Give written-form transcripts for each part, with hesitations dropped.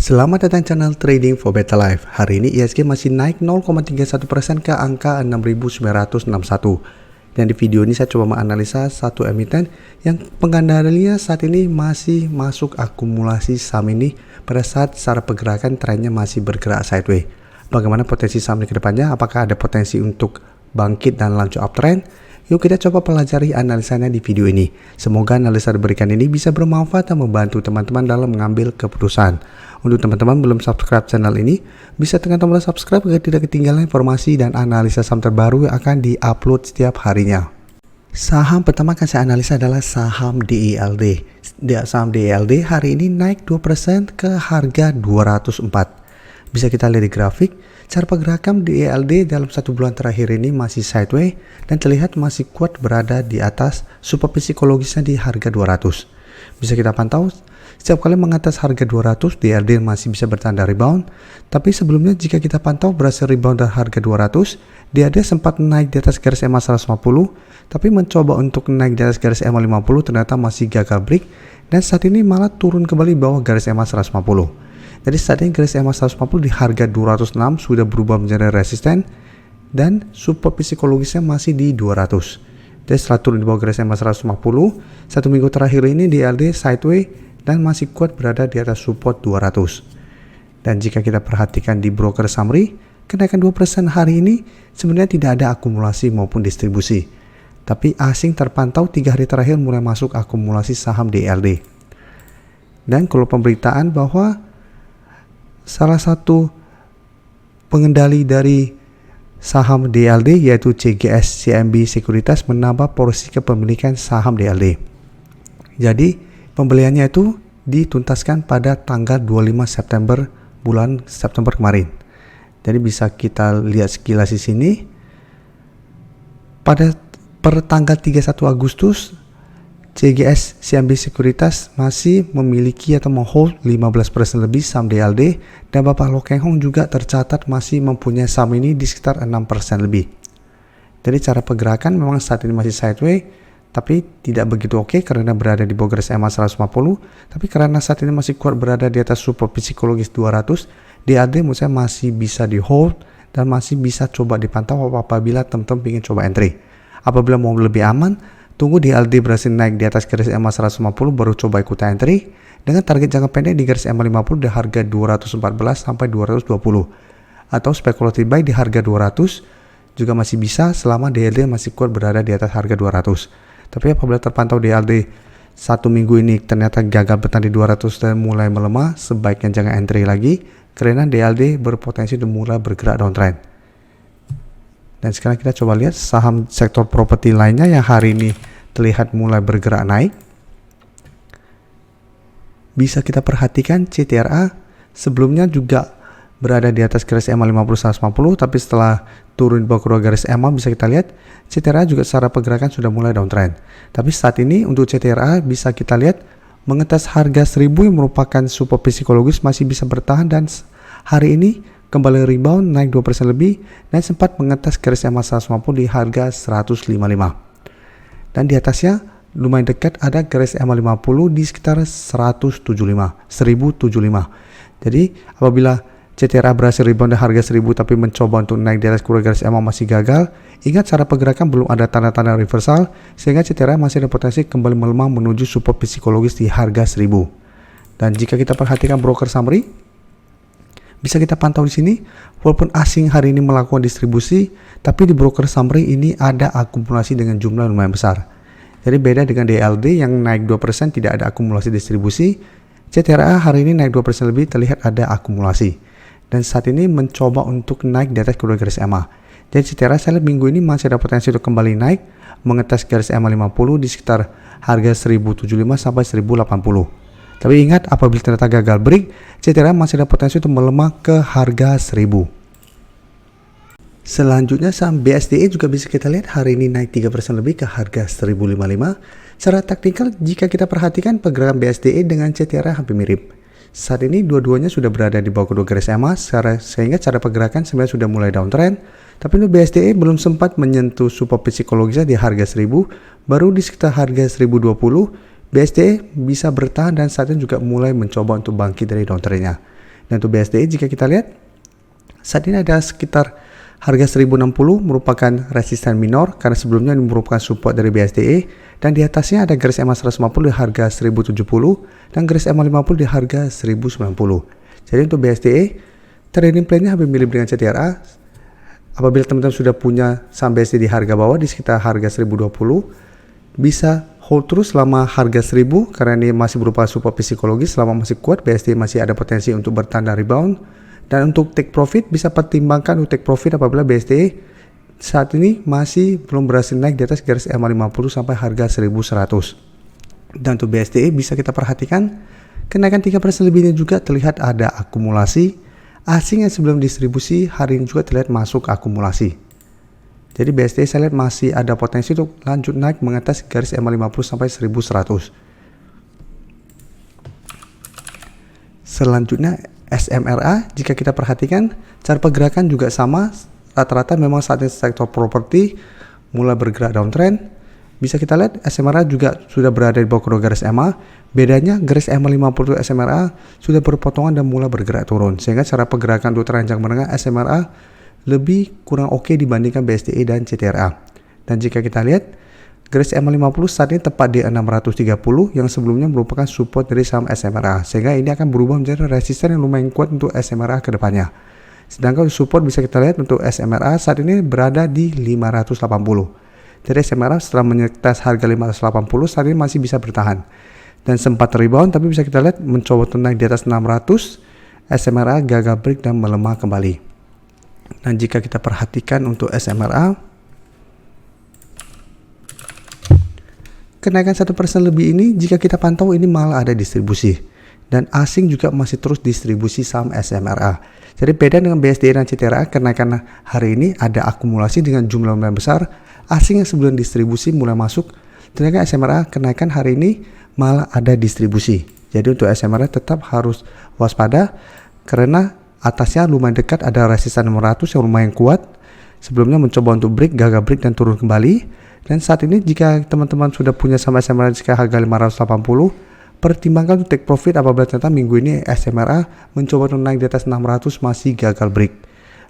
Selamat datang channel Trading for Better Life. Hari ini IHSG masih naik 0,31% ke angka 6.961. Dan di video ini saya coba menganalisa satu emiten yang pengendalinya saat ini masih masuk akumulasi saham ini pada saat secara pergerakan trennya masih bergerak sideways. Bagaimana potensi saham ini ke depannya? Apakah ada potensi untuk bangkit dan lanjut uptrend? Yuk kita coba pelajari analisanya di video ini. Semoga analisa diberikan ini bisa bermanfaat dan membantu teman-teman dalam mengambil keputusan. Untuk teman-teman belum subscribe channel ini, bisa tekan tombol subscribe agar tidak ketinggalan informasi dan analisa saham terbaru yang akan di-upload setiap harinya. Saham pertama akan saya analisa adalah saham DILD. Saham DILD hari ini naik 2% ke harga 204. Bisa kita lihat di grafik, cara pergerakan DILD dalam satu bulan terakhir ini masih sideways dan terlihat masih kuat berada di atas support psikologisnya di harga 200. Bisa kita pantau, setiap kali mengatas harga 200, DILD masih bisa bertahan dari rebound. Tapi sebelumnya jika kita pantau berhasil rebound dari harga 200, DILD sempat naik di atas garis EMA 150, tapi mencoba untuk naik di atas garis EMA 50 ternyata masih gagal break dan saat ini malah turun kembali bawah garis EMA 150. Jadi saat ini garis EMA 150 di harga 206 sudah berubah menjadi resisten dan support psikologisnya masih di 200. Jadi setelah turun di bawah garis EMA 150, satu minggu terakhir ini DILD sideways dan masih kuat berada di atas support 200. Dan jika kita perhatikan di broker summary, kenaikan 2% hari ini sebenarnya tidak ada akumulasi maupun distribusi. Tapi asing terpantau 3 hari terakhir mulai masuk akumulasi saham DILD. Dan kalau pemberitaan bahwa salah satu pengendali dari saham DILD yaitu CGS CIMB Sekuritas menambah porsi kepemilikan saham DILD. Jadi pembeliannya itu dituntaskan pada tanggal 25 September bulan September kemarin. Jadi bisa kita lihat sekilas di sini. Pada tanggal 31 Agustus CGS CIMB Sekuritas masih memiliki atau menghold 15% lebih saham DILD dan Bapak Lo Keng Hong juga tercatat masih mempunyai saham ini di sekitar 6% lebih. Jadi cara pergerakan memang saat ini masih sideways tapi tidak begitu oke karena berada di bawah garis EMA 150, tapi karena saat ini masih kuat berada di atas support psikologis 200, DILD menurut saya masih bisa di hold dan masih bisa coba dipantau apabila teman-teman ingin coba entry. Apabila mau lebih aman, tunggu DILD berhasil naik di atas garis EMA 150 baru coba ikut entry dengan target jangka pendek di garis EMA 50 di harga 214 sampai 220 atau spekulatif buy di harga 200 juga masih bisa selama DILD masih kuat berada di atas harga 200. Tapi apabila terpantau DILD satu minggu ini ternyata gagal bertahan di 200 dan mulai melemah, sebaiknya jangan entry lagi karena DILD berpotensi untuk mulai bergerak downtrend. Dan sekarang kita coba lihat saham sektor properti lainnya yang hari ini terlihat mulai bergerak naik. Bisa kita perhatikan CTRA sebelumnya juga berada di atas garis EMA 50 150, tapi setelah turun di bawah kedua garis EMA bisa kita lihat CTRA juga secara pergerakan sudah mulai downtrend. Tapi saat ini untuk CTRA bisa kita lihat mengetas harga 1000 yang merupakan support psikologis masih bisa bertahan dan hari ini kembali rebound naik 2% lebih dan sempat mengetas garis EMA 150 di harga 155. Dan di atasnya lumayan dekat ada garis EMA 50 di sekitar 1075. Jadi apabila CTRA berhasil rebound di harga 1000 tapi mencoba untuk naik di atas garis EMA masih gagal, ingat cara pergerakan belum ada tanda-tanda reversal sehingga CTRA masih ada potensi kembali melemah menuju support psikologis di harga 1000. Dan jika kita perhatikan broker summary, bisa kita pantau di sini, walaupun asing hari ini melakukan distribusi, tapi di broker summary ini ada akumulasi dengan jumlah lumayan besar. Jadi beda dengan DILD yang naik 2% tidak ada akumulasi distribusi, CTRA hari ini naik 2% lebih terlihat ada akumulasi. Dan saat ini mencoba untuk naik di atas kedua garis EMA. Jadi CTRA saya lihat minggu ini masih ada potensi untuk kembali naik, mengetas garis EMA 50 di sekitar harga 1075 sampai 1080. Tapi ingat apabila ternyata gagal break, CTRA masih ada potensi untuk melemah ke harga 1000. Selanjutnya saham BSDE juga bisa kita lihat hari ini naik 3% lebih ke harga 1055. Secara taktikal jika kita perhatikan pergerakan BSDE dengan CTRA hampir mirip. Saat ini dua-duanya sudah berada di bawah kedua garis EMA sehingga cara pergerakan sebenarnya sudah mulai downtrend. Tapi untuk BSDE belum sempat menyentuh support psikologisnya di harga 1000, baru di sekitar harga 1020 BSDE bisa bertahan dan saat ini juga mulai mencoba untuk bangkit dari downtrendnya. Dan untuk BSDE jika kita lihat saat ini ada sekitar harga 1060 merupakan resisten minor karena sebelumnya ini merupakan support dari BSDE, dan di atasnya ada garis EMA 150 di harga 1070 dan garis EMA 50 di harga 1090. Jadi untuk BSDE trading plan-nya hampir mirip dengan CTRA. Apabila teman-teman sudah punya saham BSDE di harga bawah di sekitar harga 1020, bisa hold terus selama harga 1000 karena ini masih berupa support psikologis. Selama masih kuat, BSDE masih ada potensi untuk bertanda rebound. Dan untuk take profit bisa pertimbangkan untuk take profit apabila BSDE saat ini masih belum berhasil naik di atas garis EMA 50 sampai harga 1100. Dan untuk BSDE bisa kita perhatikan kenaikan 3% lebihnya juga terlihat ada akumulasi asing yang sebelum distribusi hari ini juga terlihat masuk akumulasi. Jadi BSDE saya lihat masih ada potensi untuk lanjut naik mengatas garis EMA 50 sampai 1100. Selanjutnya SMRA, jika kita perhatikan cara pergerakan juga sama, rata-rata memang saat ini sektor properti mulai bergerak downtrend. Bisa kita lihat SMRA juga sudah berada di bawah kedua garis EMA. Bedanya garis EMA 50 SMRA sudah berpotongan dan mulai bergerak turun, sehingga cara pergerakan untuk teranjang menengah SMRA lebih kurang oke dibandingkan BSDE dan CTRA. Dan jika kita lihat garis EMA 50 saat ini tepat di 630 yang sebelumnya merupakan support dari saham SMRA, sehingga ini akan berubah menjadi resisten yang lumayan kuat untuk SMRA ke depannya. Sedangkan support bisa kita lihat untuk SMRA saat ini berada di 580. Jadi SMRA setelah menyetas harga 580 saat ini masih bisa bertahan dan sempat rebound, tapi bisa kita lihat mencoba untuk naik di atas 600, SMRA gagal break dan melemah kembali. Dan jika kita perhatikan untuk SMRA, kenaikan 1% lebih ini jika kita pantau ini malah ada distribusi, dan asing juga masih terus distribusi saham SMRA. Jadi beda dengan BSDE dan CTRA, kenaikan hari ini ada akumulasi dengan jumlah lumayan besar, asing yang sebelum distribusi mulai masuk. Sedangkan SMRA kenaikan hari ini malah ada distribusi. Jadi untuk SMRA tetap harus waspada karena atasnya lumayan dekat ada resisten 600 yang lumayan kuat. Sebelumnya mencoba untuk break, gagal break dan turun kembali. Dan saat ini jika teman-teman sudah punya saham SMRA di harga 580, pertimbangkan untuk take profit apabila ternyata minggu ini SMRA mencoba untuk naik di atas 600 masih gagal break.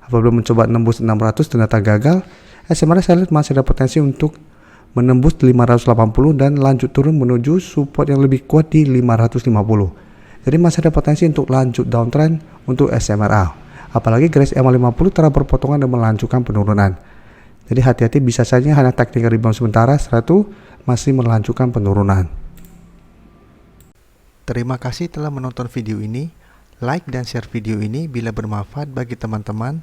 Apabila mencoba nembus 600 ternyata gagal, SMRA saya lihat masih ada potensi untuk menembus 580 dan lanjut turun menuju support yang lebih kuat di 550. Jadi masih ada potensi untuk lanjut downtrend untuk SMRA. Apalagi garis EMA 50 telah berpotongan dan melanjutkan penurunan. Jadi hati-hati, bisa saja hanya teknik rebound sementara setelah itu masih melanjutkan penurunan. Terima kasih telah menonton video ini. Like dan share video ini bila bermanfaat bagi teman-teman,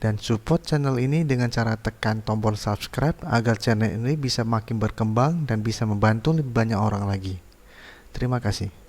dan support channel ini dengan cara tekan tombol subscribe agar channel ini bisa makin berkembang dan bisa membantu lebih banyak orang lagi. Terima kasih.